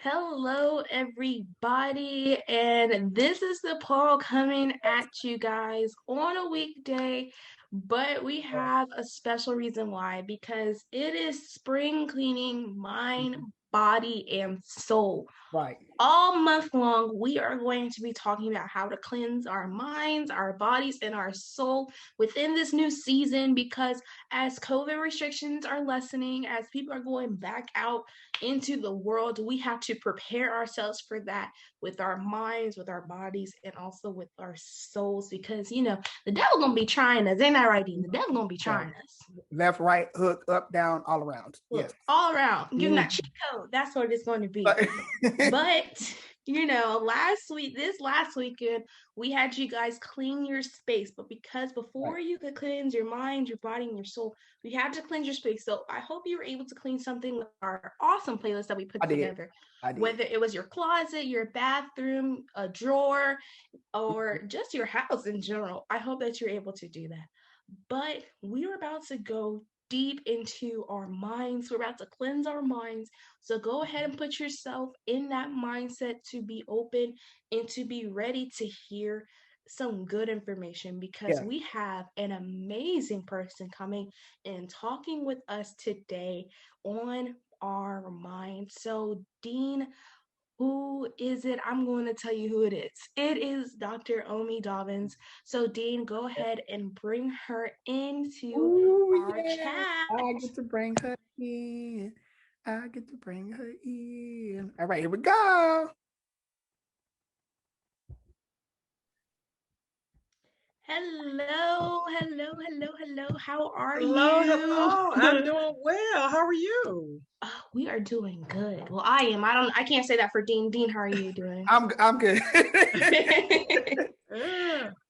Hello, everybody, and this is the Paul coming at you guys on a weekday, but we have a special reason why because it is spring cleaning mind, body, and soul. Right. All month long, we are going to be talking about how to cleanse our minds, our bodies, and our soul within this new season because as COVID restrictions are lessening, as people are going back out into the world, we have to prepare ourselves for that with our minds, with our bodies, and also with our souls because, the devil going to be trying us. Ain't that right, Dean? The devil going to be trying us. Left, right, hook, up, down, all around. Look, Yes. all around. Give them that cheat code. That's what it's going to be. But this last weekend, we had you guys clean your space. But because before you could cleanse your mind, your body, and your soul, we had to cleanse your space. So I hope you were able to clean something with our awesome playlist that we put together. I did. Whether it was your closet, your bathroom, a drawer, or just your house in general. I hope that you're able to do that. But we are about to go deep into our minds. We're about to cleanse our minds. So go ahead and put yourself in that mindset to be open and to be ready to hear some good information because we have an amazing person coming and talking with us today on our mind. So, Dean, who is it? I'm going to tell you who it is. It is Dr. Omi Dobbins. So, Dean, go ahead and bring her into our chat. I get to bring her in. I get to bring her in. All right, here we go. Hello. How are you? Hello. I'm doing well. How are you? We are doing good. Well, I am. I can't say that for Dean. Dean, how are you doing? I'm good.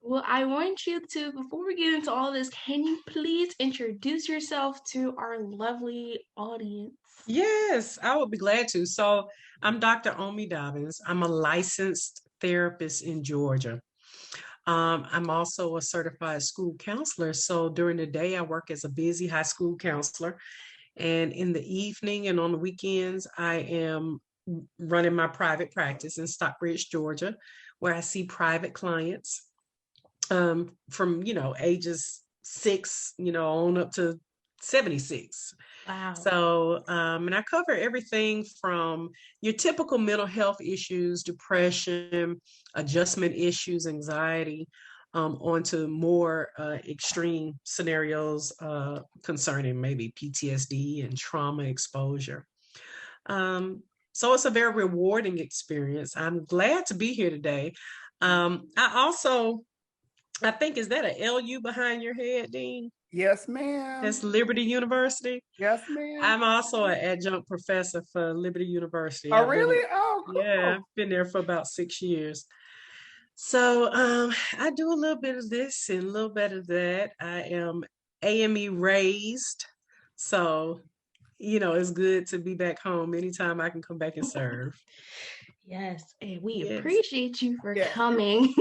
Well, I want you to, before we get into all this, can you please introduce yourself to our lovely audience? Yes, I would be glad to. So I'm Dr. Omi Dobbins. I'm a licensed therapist in Georgia. I'm also a certified school counselor. So during the day, I work as a busy high school counselor. And in the evening and on the weekends, I am running my private practice in Stockbridge, Georgia, where I see private clients from, ages 6, on up to 76. Wow. So, and I cover everything from your typical mental health issues, depression, adjustment issues, anxiety, onto more extreme scenarios concerning maybe PTSD and trauma exposure. So it's a very rewarding experience. I'm glad to be here today. I think, is that an LU behind your head, Dean? Yes, ma'am. That's Liberty University. Yes, ma'am. I'm also an adjunct professor for Liberty University. Oh, really? Oh, cool. Yeah, I've been there for about 6 years. So I do a little bit of this and a little bit of that. I am AME raised. So, it's good to be back home anytime I can come back and serve. Yes, and we appreciate you for coming.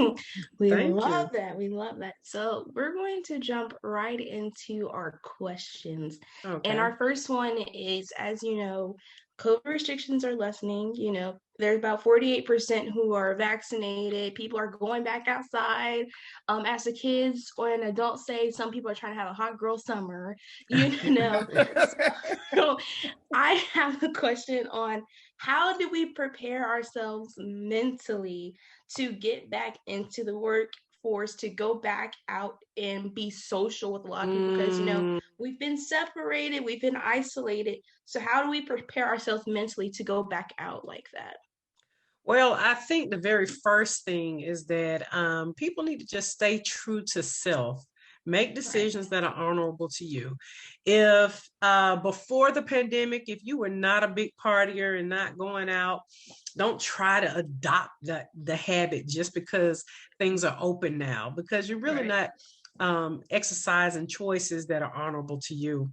We love that. We love that. So we're going to jump right into our questions. Okay. And our first one is, as you know, COVID restrictions are lessening. There's about 48% who are vaccinated. People are going back outside. As the kids or an adult say, some people are trying to have a hot girl summer. So I have a question on how do we prepare ourselves mentally to get back into the workforce, to go back out and be social with a lot of people? Because, we've been separated, we've been isolated. So how do we prepare ourselves mentally to go back out like that? Well, I think the very first thing is that people need to just stay true to self. Make decisions that are honorable to you. If before the pandemic, if you were not a big partier and not going out, don't try to adopt the habit just because things are open now, because you're really not exercising choices that are honorable to you.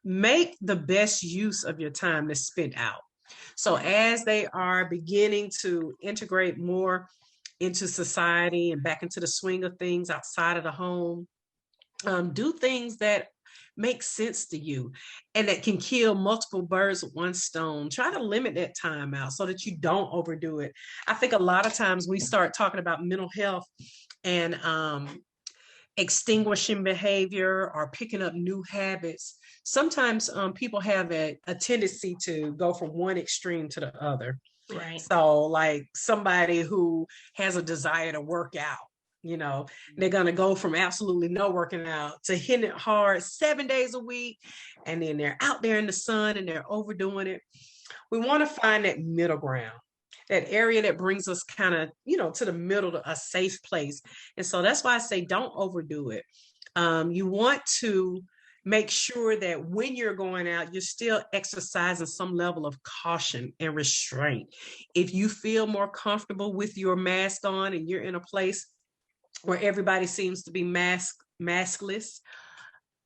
Make the best use of your time that's spent out. So as they are beginning to integrate more into society and back into the swing of things outside of the home, do things that makes sense to you and that can kill multiple birds with one stone. Try to limit that time out so that you don't overdo it. I think a lot of times we start talking about mental health and extinguishing behavior or picking up new habits. Sometimes people have a tendency to go from one extreme to the other. Right. So like somebody who has a desire to work out, they're going to go from absolutely no working out to hitting it hard 7 days a week. And then they're out there in the sun and they're overdoing it. We want to find that middle ground, that area that brings us kind of, to the middle, to a safe place. And so that's why I say don't overdo it. You want to make sure that when you're going out, you're still exercising some level of caution and restraint. If you feel more comfortable with your mask on and you're in a place where everybody seems to be maskless,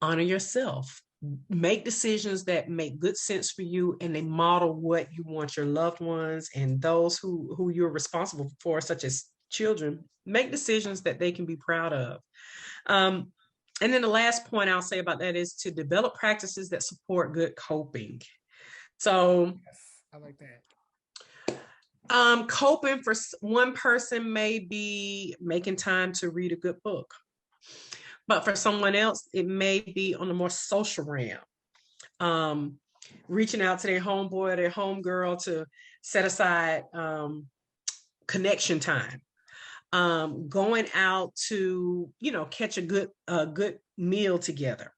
honor yourself. Make decisions that make good sense for you and they model what you want your loved ones and those who you're responsible for, such as children, make decisions that they can be proud of. And then the last point I'll say about that is to develop practices that support good coping. So yes, I like that. Coping for one person may be making time to read a good book. But for someone else, it may be on a more social realm, reaching out to their homeboy or their homegirl to set aside connection time, going out to, catch a good meal together.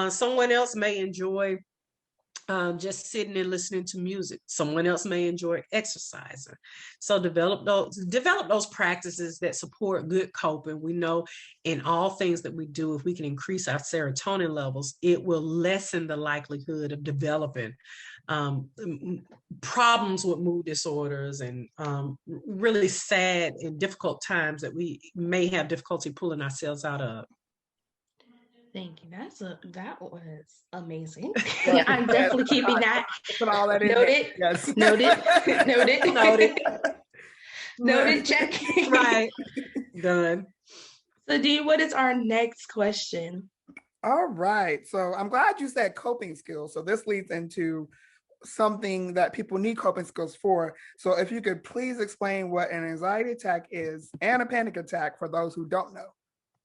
Someone else may enjoy just sitting and listening to music. Someone else may enjoy exercising. So develop those practices that support good coping. We know in all things that we do, if we can increase our serotonin levels, it will lessen the likelihood of developing problems with mood disorders and really sad and difficult times that we may have difficulty pulling ourselves out of. Thank you. That was amazing. I'm definitely keeping that. Put all that in noted. Yes. Noted. Noted. Check. Right. Done. So, Dee, what is our next question? All right. So I'm glad you said coping skills. So this leads into something that people need coping skills for. So if you could please explain what an anxiety attack is and a panic attack for those who don't know.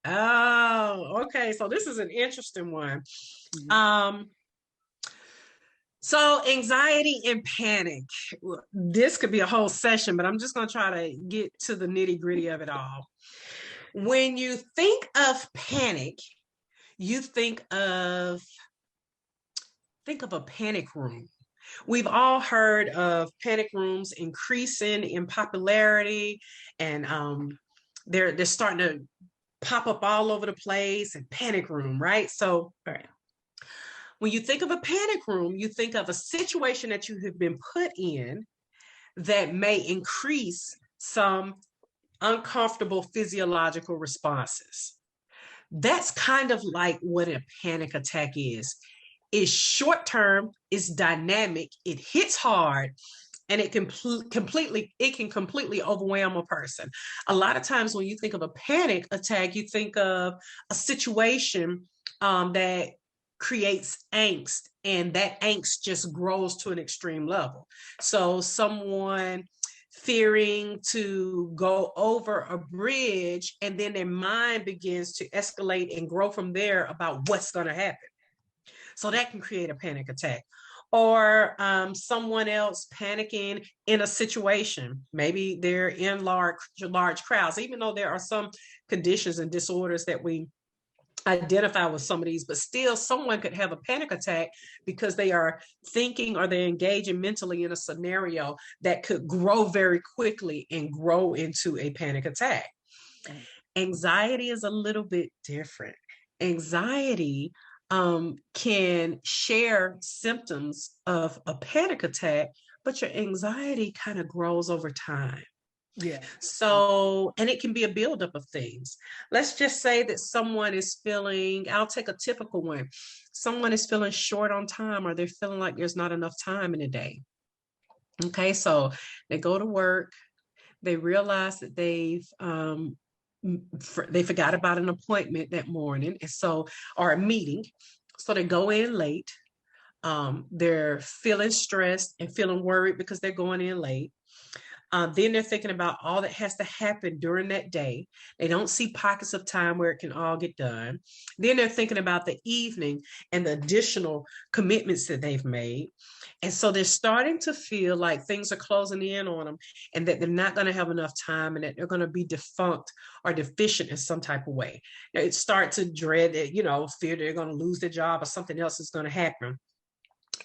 Oh, okay. So this is an interesting one. So anxiety and panic, this could be a whole session, but I'm just going to try to get to the nitty gritty of it all. When you think of panic, you think of a panic room. We've all heard of panic rooms increasing in popularity, and they're starting to pop up all over the place, and panic room, right? So when you think of a panic room, you think of a situation that you have been put in that may increase some uncomfortable physiological responses. That's kind of like what a panic attack is. It's short term, it's dynamic, it hits hard, and it can completely overwhelm a person. A lot of times when you think of a panic attack, you think of a situation that creates angst, and that angst just grows to an extreme level. So someone fearing to go over a bridge, and then their mind begins to escalate and grow from there about what's going to happen. So that can create a panic attack. Or someone else panicking in a situation. Maybe they're in large crowds, even though there are some conditions and disorders that we identify with some of these, but still someone could have a panic attack because they are thinking or they're engaging mentally in a scenario that could grow very quickly and grow into a panic attack. Anxiety is a little bit different. Anxiety can share symptoms of a panic attack, but your anxiety kind of grows over time. Yeah. So, and it can be a buildup of things. Let's just say that someone is feeling, I'll take a typical one. Someone is feeling short on time, or they're feeling like there's not enough time in a day. Okay, so they go to work, they realize that they forgot about an appointment that morning, and so, or a meeting. So they go in late. They're feeling stressed and feeling worried because they're going in late. Then they're thinking about all that has to happen during that day. They don't see pockets of time where it can all get done. Then they're thinking about the evening and the additional commitments that they've made. And so they're starting to feel like things are closing in on them and that they're not going to have enough time and that they're going to be defunct or deficient in some type of way. They start to dread it, fear they're going to lose their job or something else is going to happen.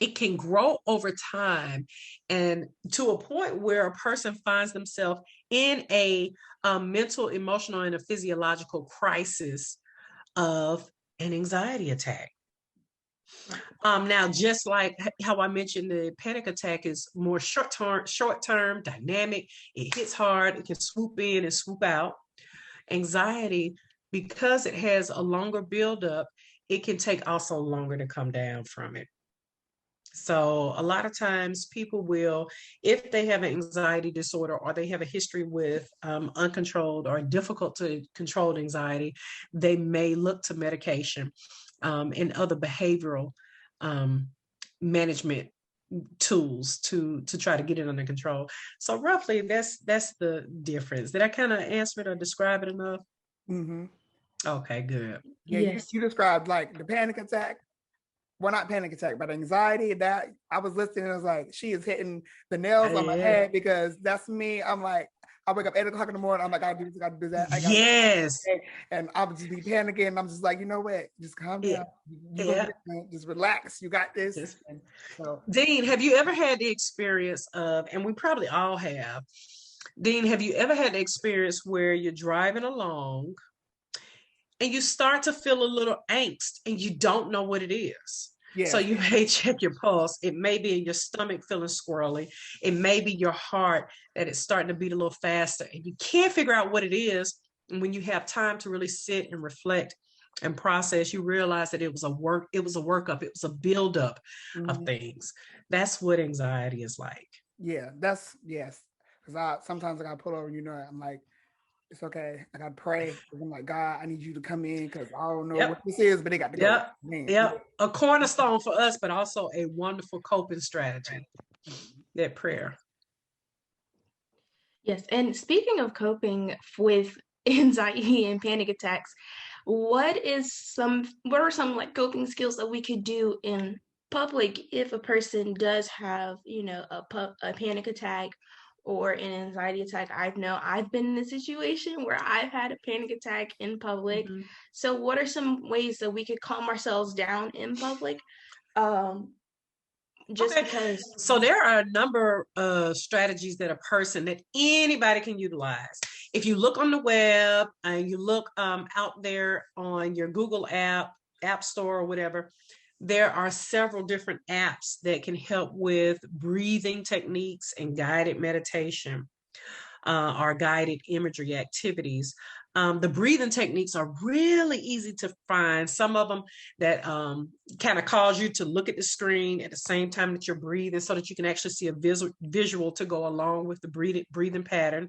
It can grow over time and to a point where a person finds themselves in a mental, emotional, and a physiological crisis of an anxiety attack. Now, just like how I mentioned, the panic attack is more short-term, dynamic. It hits hard. It can swoop in and swoop out. Anxiety, because it has a longer buildup, it can take also longer to come down from it. So a lot of times people will, if they have an anxiety disorder or they have a history with uncontrolled or difficult to control anxiety, they may look to medication and other behavioral management tools to try to get it under control. So roughly that's the difference. Did I kind of answer it or describe it enough? Mm-hmm. Okay, good. Yeah, Yes. you described like the panic attack. Well, not panic attack, but anxiety. That I was listening and I was like, she is hitting the nails on my head because that's me. I'm like, I wake up 8 o'clock in the morning. I'm like, I gotta do this, I gotta do that. Yes. And I would just be panicking. I'm just like, you know what? Just calm down. Just relax. You got this. Yes. And so, Dean, have you ever had the experience of, and we probably all have, Dean, have you ever had the experience where you're driving along and you start to feel a little angst and you don't know what it is? yeah. So you may check your pulse. It may be in your stomach feeling squirrely. It may be your heart that it's starting to beat a little faster and you can't figure out what it is. And when you have time to really sit and reflect and process, you realize that it was a workup, it was a buildup of things. That's what anxiety is like. Yeah, yes. Because sometimes I gotta pull over, I'm like, it's okay. I gotta pray. I'm like, God, I need you to come in because I don't know what this is, but they got to go. Yep. A cornerstone for us, but also a wonderful coping strategy. That prayer. Yes. And speaking of coping with anxiety and panic attacks, what are some like coping skills that we could do in public if a person does have, a panic attack or an anxiety attack? I've been in a situation where I've had a panic attack in public. Mm-hmm. So what are some ways that we could calm ourselves down in public? Because so there are a number of strategies that anybody can utilize. If you look on the web and you look out there on your Google app store or whatever, there are several different apps that can help with breathing techniques and guided meditation or guided imagery activities. The breathing techniques are really easy to find. Some of them that kind of cause you to look at the screen at the same time that you're breathing so that you can actually see a visual to go along with the breathing pattern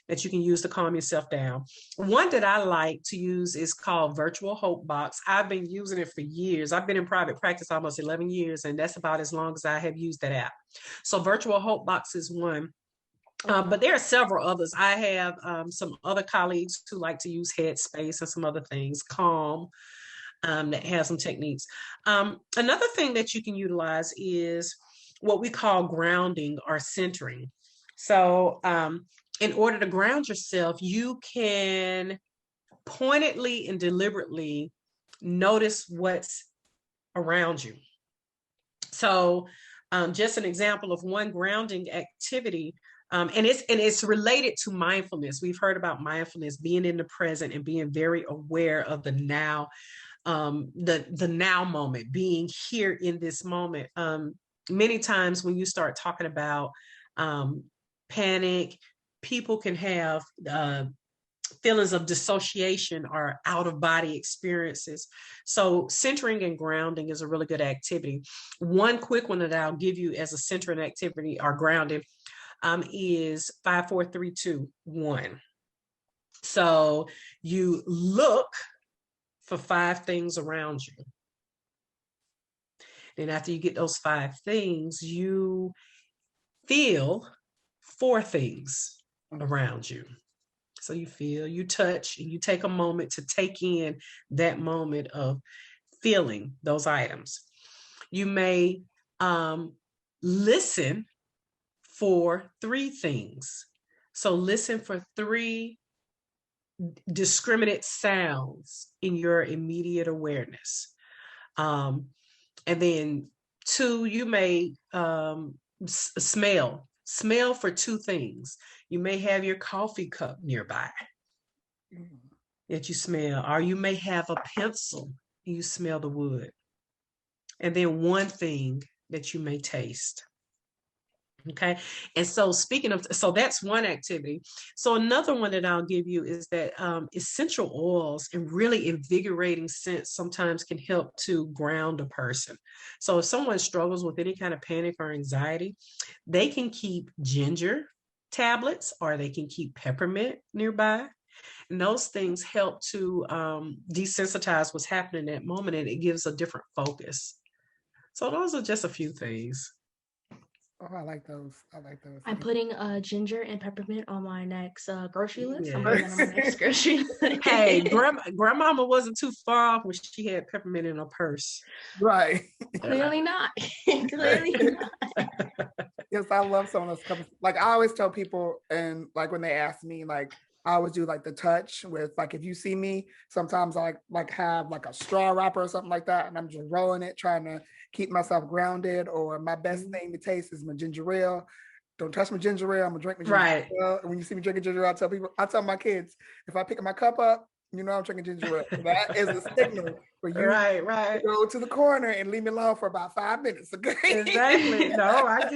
that you can use to calm yourself down. One that I like to use is called Virtual Hope Box. I've been using it for years. I've been in private practice almost 11 years, and that's about as long as I have used that app. So Virtual Hope Box is one. But there are several others. I have some other colleagues who like to use Headspace and some other things, Calm, that has some techniques. Another thing that you can utilize is what we call grounding or centering. So in order to ground yourself, you can pointedly and deliberately notice what's around you. So just an example of one grounding activity, and it's related to mindfulness. We've heard about mindfulness, being in the present and being very aware of the now, the now moment, being here in this moment. Many times when you start talking about panic, people can have feelings of dissociation or out of body experiences. So centering and grounding is a really good activity. One quick one that I'll give you as a centering activity or grounding is 5, 4, 3, 2, 1. So you look for 5 things around you. Then after you get those 5 things, you feel 4 things around you. So you feel, you touch, and you take a moment to take in that moment of feeling those items. You may listen for 3 things. So listen for 3 discriminate sounds in your immediate awareness. And then 2, you may smell for 2 things. You may have your coffee cup nearby that you smell, or you may have a pencil and you smell the wood. And then 1 thing that you may taste. Okay. And so speaking of, so that's one activity. So another one that I'll give you is that essential oils and really invigorating scents sometimes can help to ground a person. So if someone struggles with any kind of panic or anxiety, they can keep ginger tablets, or they can keep peppermint nearby. And those things help to desensitize what's happening in that moment, and it gives a different focus. So those are just a few things. Oh, I like those. I'm putting ginger and peppermint on my next grocery list. I'm putting it on my next grocery list. Hey, grandmama wasn't too far off when she had peppermint in her purse. Right. Clearly not. Clearly not. Yes, I love some of those cups. Like I always tell people, and like when they ask me, like I always do like the touch with, like, if you see me, sometimes I like have like a straw wrapper or something like that, and I'm just rolling it, trying to keep myself grounded. Or my best thing to taste is my ginger ale. Don't touch my ginger ale. I'm gonna drink my ginger ale. And when you see me drinking ginger ale, I tell my kids, if I pick my cup up, you know I'm drinking ginger ale. So that is a signal for you to go to the corner and leave me alone for about 5 minutes. Okay. Exactly. No, I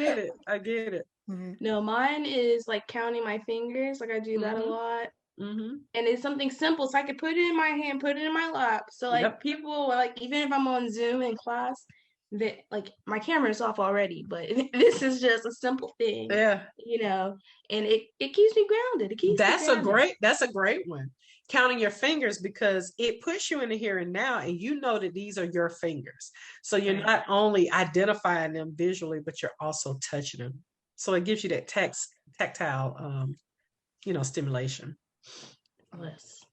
get it. Mm-hmm. No, mine is like counting my fingers. Like I do that a lot. Mm-hmm. And it's something simple. So I can put it in my hand, put it in my lap. So like people, like even if I'm on Zoom in class, that like my camera is off already, but this is just a simple thing. Yeah. You know, and it keeps me grounded. It keeps that's a great one. Counting your fingers, because it puts you in the here and now, and you know that these are your fingers. So you're not only identifying them visually, but you're also touching them. So it gives you that tactile, stimulation. Yes.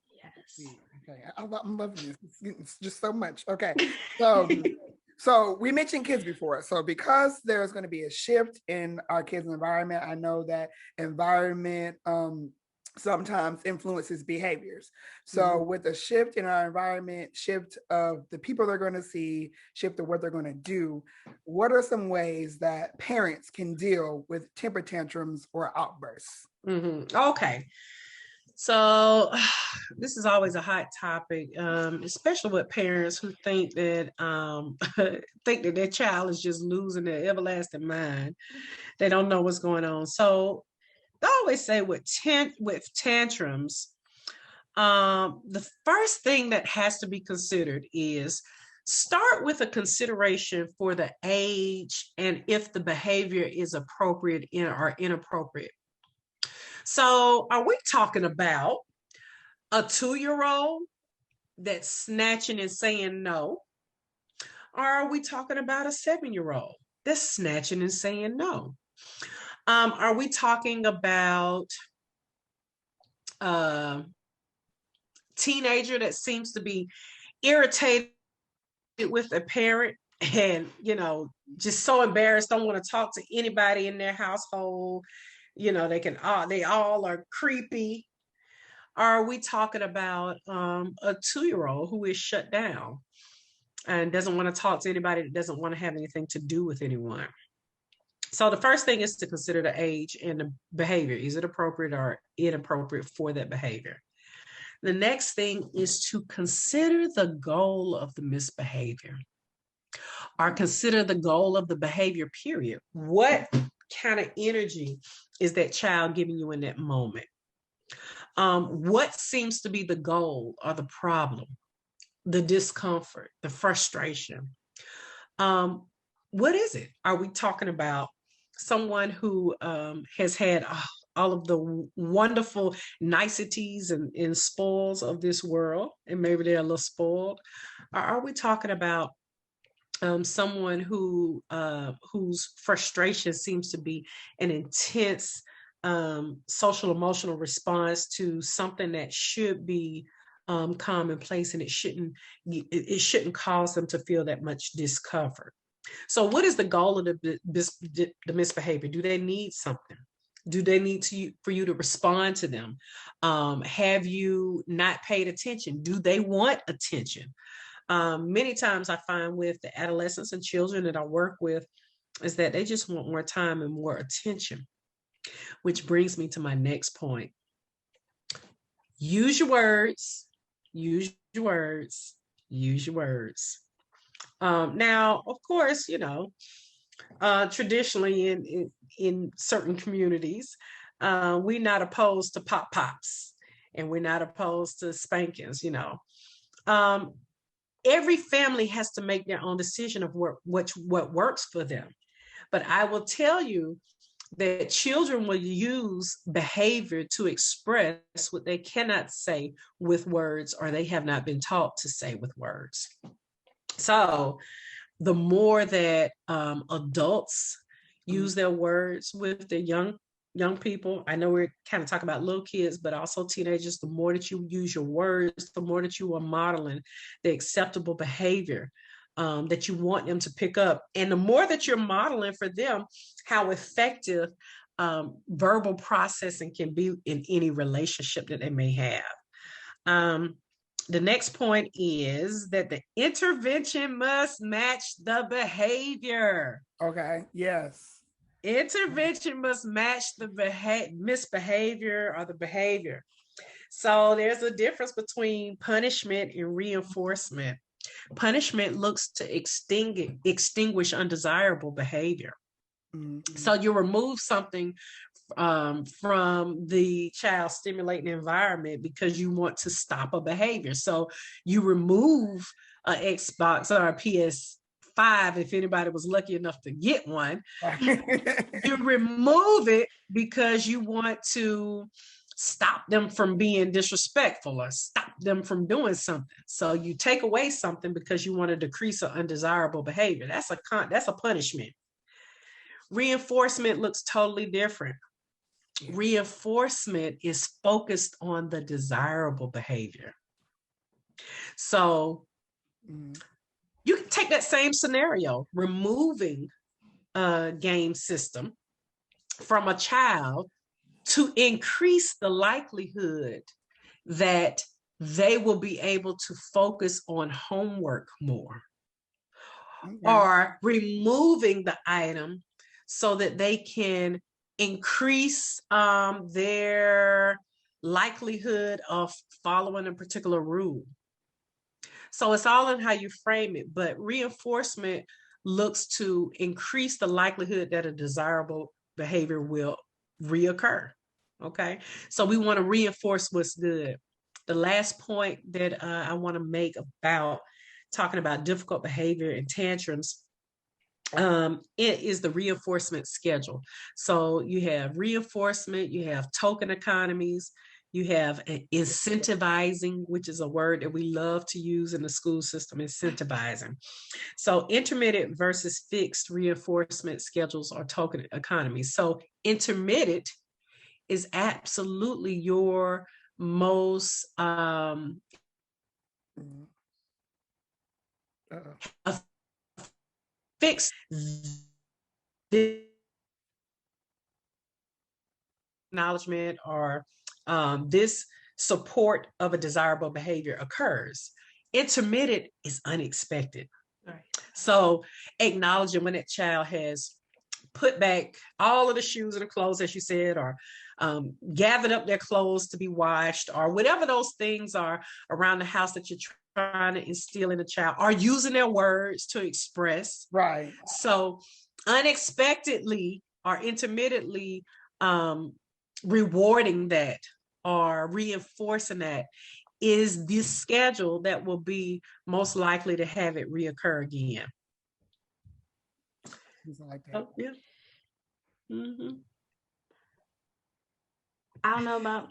Okay, I'm loving this. It's just so much. Okay, so we mentioned kids before. So because there's going to be a shift in our kids' environment, I know that environment sometimes influences behaviors. So with a shift in our environment, shift of the people they're going to see, shift of what they're going to do, what are some ways that parents can deal with temper tantrums or outbursts? Okay. So this is always a hot topic, especially with parents who think that their child is just losing their everlasting mind. They don't know what's going on. So I always say with tantrums, the first thing that has to be considered is start with a consideration for the age and if the behavior is appropriate or inappropriate. So are we talking about a 2-year-old that's snatching and saying no? Or are we talking about a 7-year-old that's snatching and saying no? Are we talking about a teenager that seems to be irritated with a parent and, just so embarrassed, don't want to talk to anybody in their household? They all are creepy. Are we talking about a 2-year-old who is shut down and doesn't want to talk to anybody, that doesn't want to have anything to do with anyone? So the first thing is to consider the age and the behavior. Is it appropriate or inappropriate for that behavior? The next thing is to consider the goal of the misbehavior, or consider the goal of the behavior, period. What kind of energy is that child giving you in that moment? What seems to be the goal or the problem, the discomfort, the frustration? What is it? Are we talking about someone who has had all of the wonderful niceties and spoils of this world, and maybe they're a little spoiled? Or are we talking about someone whose frustration seems to be an intense social emotional response to something that should be commonplace, and it shouldn't cause them to feel that much discomfort. So what is the goal of the misbehavior? Do they need something? Do they need for you to respond to them? Have you not paid attention? Do they want attention? Many times I find with the adolescents and children that I work with is that they just want more time and more attention, which brings me to my next point. Use your words, use your words, use your words. Now, of course, traditionally in certain communities, we're not opposed to pops, and we're not opposed to spankings. Every family has to make their own decision of what works for them. But I will tell you that children will use behavior to express what they cannot say with words, or they have not been taught to say with words. So the more that adults use their words with their young people, I know we're kind of talking about little kids, but also teenagers, the more that you use your words, the more that you are modeling the acceptable behavior that you want them to pick up. And the more that you're modeling for them how effective verbal processing can be in any relationship that they may have. The next point is that the intervention must match the behavior. Okay, yes. Intervention must match the misbehavior or the behavior. So there's a difference between punishment and reinforcement. Punishment looks to extinguish undesirable behavior. Mm-hmm. So you remove something from the child stimulating environment because you want to stop a behavior. So you remove an Xbox or a PS5, if anybody was lucky enough to get one. You remove it because you want to stop them from being disrespectful or stop them from doing something. So you take away something because you want to decrease an undesirable behavior. That's a punishment. Reinforcement looks totally different. Yeah. Reinforcement is focused on the desirable behavior. So you can take that same scenario, removing a game system from a child to increase the likelihood that they will be able to focus on homework more. Okay. Or removing the item so that they can increase their likelihood of following a particular rule. So it's all in how you frame it, but reinforcement looks to increase the likelihood that a desirable behavior will reoccur. Okay, so we want to reinforce what's good. The last point that I want to make about talking about difficult behavior and tantrums, it is the reinforcement schedule. So you have reinforcement, you have token economies, you have incentivizing, which is a word that we love to use in the school system, incentivizing. So intermittent versus fixed reinforcement schedules are token economies. So intermittent is absolutely your most fixed acknowledgement or this support of a desirable behavior occurs. Intermittent is unexpected. Right. So acknowledging when that child has put back all of the shoes and the clothes, as you said, or gathered up their clothes to be washed, or whatever those things are around the house that you're trying to instill in the child, are using their words to express. Right. So unexpectedly or intermittently rewarding that or reinforcing that is the schedule that will be most likely to have it reoccur again. Like that. Oh, yeah. Mm-hmm. I don't know about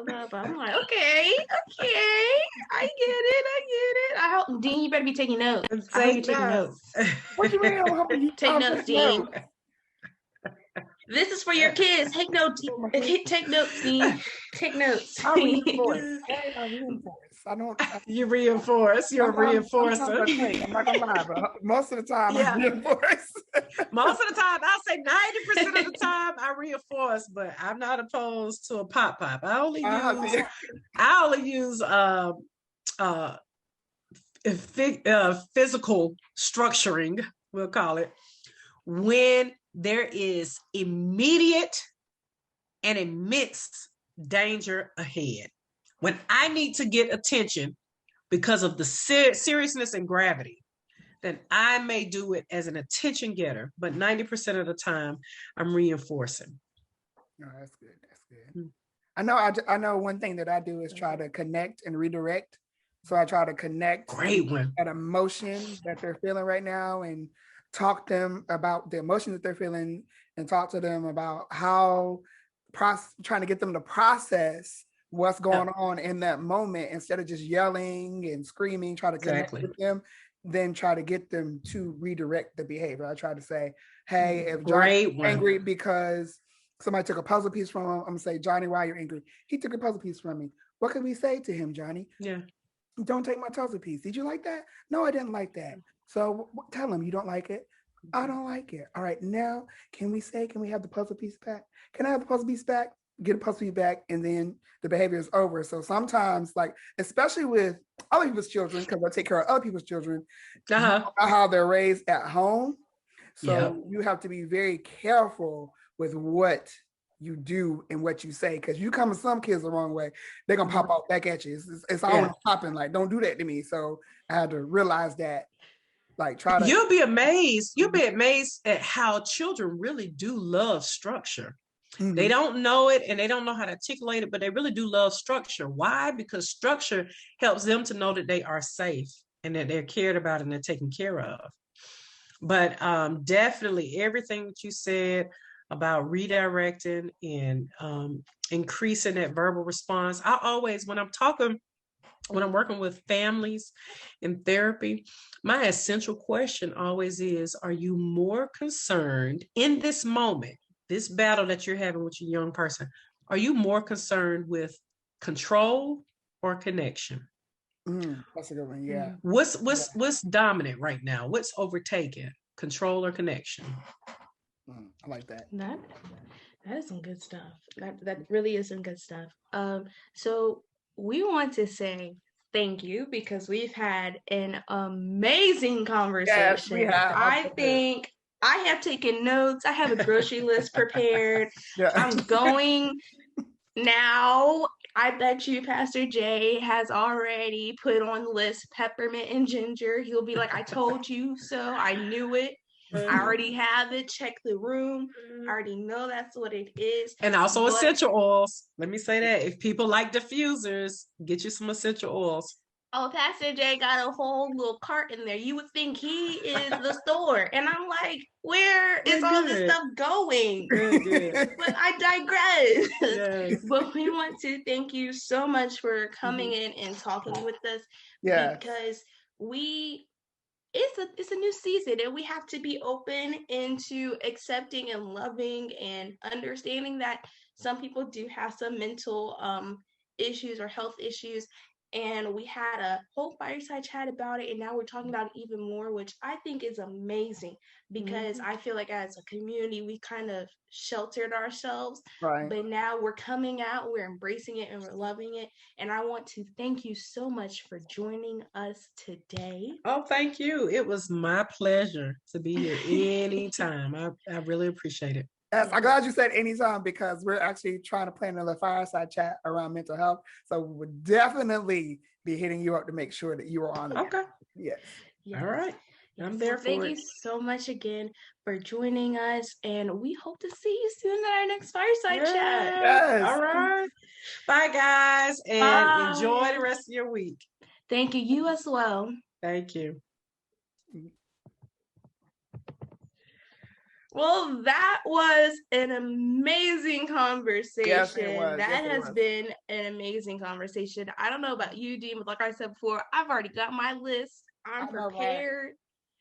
that, but I'm like, okay, I get it. I out? Dean, you better be taking notes. I hope you're taking notes. What you mean? I'm helping you. Take notes, Dean. This is for your kids. Take notes. Take notes, Dean. Take notes. I reinforce. Hey, I reinforce. You reinforce. You're a reinforcer. I'm not gonna lie, but most of the time I reinforce. Most of the time, I'll say 90% of the time I reinforce, but I'm not opposed to a pop. I only use physical structuring, we'll call it, when there is immediate and immense danger ahead. When I need to get attention because of the seriousness and gravity, then I may do it as an attention getter, but 90% of the time I'm reinforcing. No, that's good. That's good. I know one thing that I do is try to connect and redirect. So I try to connect an emotion that they're feeling right now and talk to them about the emotion that they're feeling and talk to them about how trying to get them to process what's going on in that moment instead of just yelling and screaming, try to connect with them, then try to get them to redirect the behavior. I try to say, hey, if Johnny's angry because somebody took a puzzle piece from him, I'm gonna say, Johnny, why are you angry? He took a puzzle piece from me. What can we say to him, Johnny? Yeah. Don't take my puzzle piece. Did you like that? No, I didn't like that. So tell him you don't like it. I don't like it. All right, now can we have the puzzle piece back? Can I have the puzzle piece back? Get a puzzle piece back, and then the behavior is over. So sometimes, like, especially with other people's children, because I take care of other people's children, you know how they're raised at home. So you have to be very careful with what you do and what you say, because you come to some kids the wrong way, they're gonna pop out back at you. It's always popping, like, don't do that to me. So I had to realize that. Like, you'll be amazed at how children really do love structure. They don't know it and they don't know how to articulate it, but they really do love structure. Why? Because structure helps them to know that they are safe and that they're cared about and they're taken care of. But definitely everything that you said about redirecting and increasing that verbal response. I always, when I'm working with families in therapy, my essential question always is, are you more concerned in this moment, this battle that you're having with your young person, are you more concerned with control or connection? That's a good one. Yeah. What's dominant right now? What's overtaken? Control or connection? I like that. That is some good stuff. That really is some good stuff. So we want to say thank you because we've had an amazing conversation. Yes, we have. I think I have taken notes. I have a grocery list prepared. I'm going now. I bet you Pastor Jay has already put on the list peppermint and ginger. He'll be like, I told you so. I knew it. I already have it. Check the room. I already know that's what it is. And also essential oils. Let me say that. If people like diffusers, get you some essential oils. Oh, Pastor Jay got a whole little cart in there. You would think he is the store. And I'm like, where is all this stuff going? But I digress. Yes. But we want to thank you so much for coming in and talking with us. Yeah. Because it's a new season and we have to be open into accepting and loving and understanding that some people do have some mental issues or health issues. And we had a whole fireside chat about it. And now we're talking about it even more, which I think is amazing because I feel like as a community, we kind of sheltered ourselves. Right. But now we're coming out, we're embracing it and we're loving it. And I want to thank you so much for joining us today. Oh, thank you. It was my pleasure to be here anytime. I really appreciate it. Yes, I'm glad you said anytime because we're actually trying to plan another fireside chat around mental health. So we would definitely be hitting you up to make sure that you are on there. Okay. Yes. All right. I'm there for it. Thank you so much again for joining us. And we hope to see you soon at our next fireside chat. Yes. All right. Bye, guys. And enjoy the rest of your week. Thank you. You as well. Thank you. Well, that was an amazing conversation. Yes, it was. That Yes, it has was. been an amazing conversation. I don't know about you, Dean, but like I said before, I've already got my list. I'm I know, right? prepared.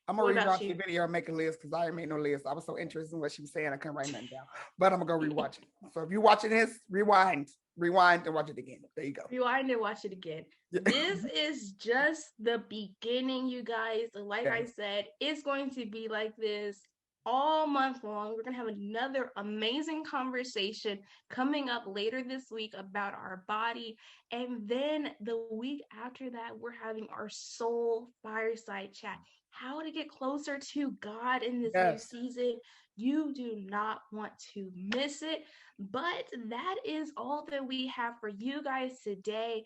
I'm What gonna about rewatch the you? video and make a list because I ain't made no list. I was so interested in what she was saying, I couldn't write nothing down. But I'm gonna go rewatch it. So if you're watching this, rewind, and watch it again. There you go. Rewind and watch it again. This is just the beginning, you guys. Like I Yes. said, it's going to be like this all month long. We're going to have another amazing conversation coming up later this week about our body. And then the week after that, we're having our soul fireside chat. How to get closer to God in this new Yes. season. You do not want to miss it. But that is all that we have for you guys today.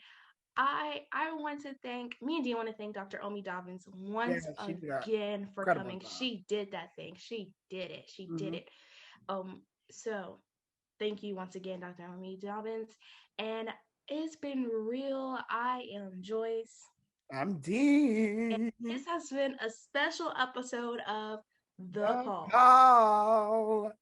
I want to thank me and Dean want to thank Dr. Omi Dobbins once Yes, she did an again for incredible coming. job. She did that thing. She did it. She did Mhm. it. So thank you once again, Dr. Omi Dobbins. And it's been real. I am Joyce. I'm And Dean. this has been a special episode of The The Call. call.